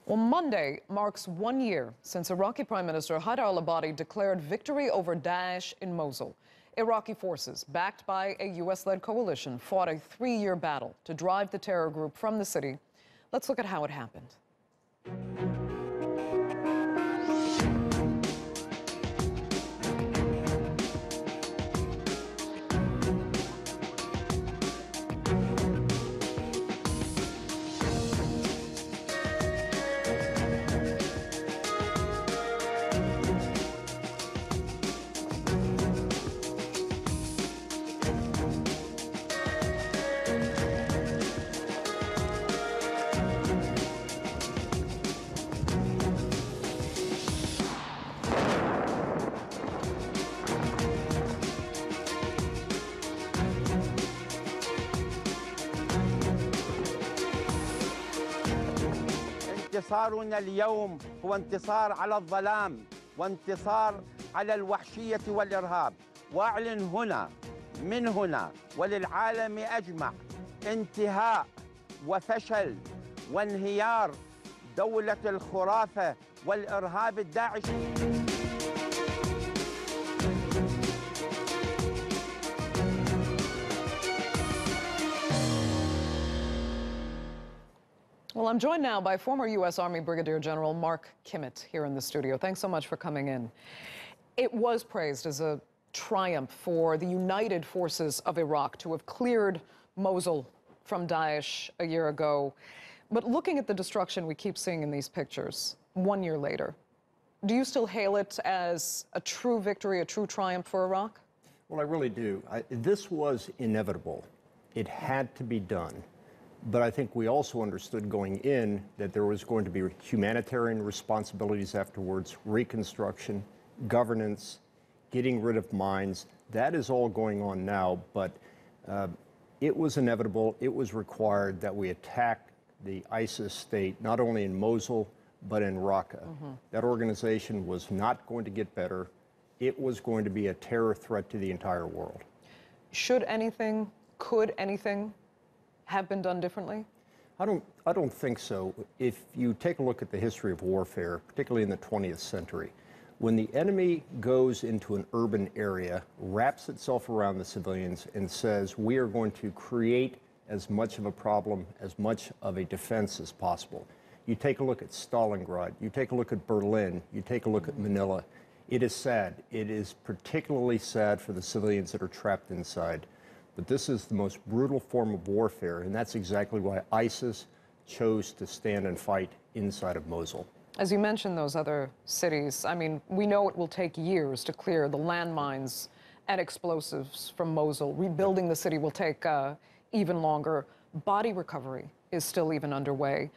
Well, Monday marks 1 year since Iraqi Prime Minister Haider al-Abadi declared victory over Daesh in Mosul. Iraqi forces, backed by a U.S.-led coalition, fought a 3-year battle to drive the terror group from the city. Let's look at how it happened. انتصارنا اليوم هو انتصار على الظلام وانتصار على الوحشية والإرهاب، وأعلن هنا من هنا وللعالم أجمع انتهاء وفشل وانهيار دولة الخرافة والإرهاب الداعشي. Well, I'm joined now by former U.S. Army Brigadier General Mark Kimmitt here in the studio. Thanks so much for coming in. It was praised as a triumph for the united forces of Iraq to have cleared Mosul from Daesh a year ago. But looking at the destruction we keep seeing in these pictures, 1 year later, do you still hail it as a true victory, a true triumph for Iraq? Well, I really do. This was inevitable. It had to be done. But I think we also understood going in that there was going to be humanitarian responsibilities afterwards, reconstruction, governance, getting rid of mines. That is all going on now, but it was inevitable. It was required that we attack the ISIS state, not only in Mosul, but in Raqqa. That organization was not going to get better. It was going to be a terror threat to the entire world. Should anything, could anything have been done differently? I don't think so. If you take a look at the history of warfare, particularly in the 20th century, when the enemy goes into an urban area, wraps itself around the civilians and says, we are going to create as much of a problem, as much of a defense as possible. You take a look at Stalingrad, you take a look at Berlin, you take a look at Manila. It is sad. It is particularly sad for the civilians that are trapped inside. But this is the most brutal form of warfare, and that's exactly why ISIS chose to stand and fight inside of Mosul. As you mentioned those other cities, I mean, we know it will take years to clear the landmines and explosives from Mosul. Rebuilding the city will take even longer. Body recovery is still even underway.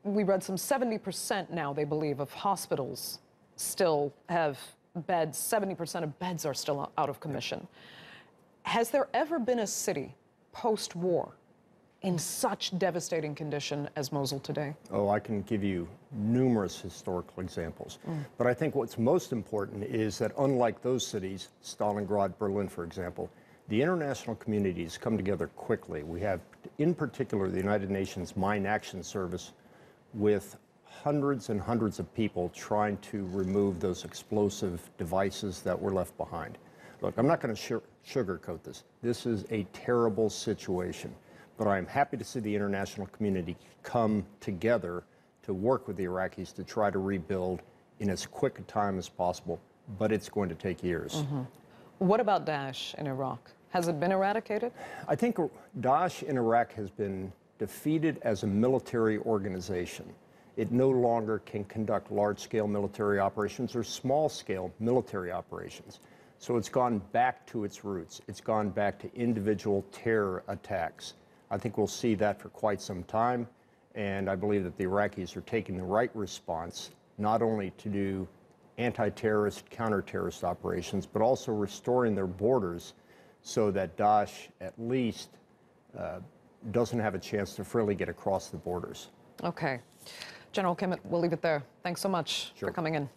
We read some 70% now, they believe, of hospitals still have beds. 70% of beds are still out of commission. Has there ever been a city post-war in such devastating condition as Mosul today? Oh, I can give you numerous historical examples. But I think what's most important is that unlike those cities, Stalingrad, Berlin, for example, the international communities come together quickly. We have, in particular, the United Nations Mine Action Service with hundreds and hundreds of people trying to remove those explosive devices that were left behind. Look, I'm not going to sugarcoat this. This is a terrible situation, but I'm happy to see the international community come together to work with the Iraqis to try to rebuild in as quick a time as possible, but it's going to take years. What about Daesh in Iraq? Has it been eradicated? I think Daesh in Iraq has been defeated as a military organization. It no longer can conduct large-scale military operations or small-scale military operations. So it's gone back to its roots. It's gone back to individual terror attacks. I think we'll see that for quite some time, and I believe that the Iraqis are taking the right response, not only to do anti-terrorist, counter-terrorist operations, but also restoring their borders so that Daesh at least doesn't have a chance to freely get across the borders. Okay. General Kimmitt, we'll leave it there. Thanks so much for coming in.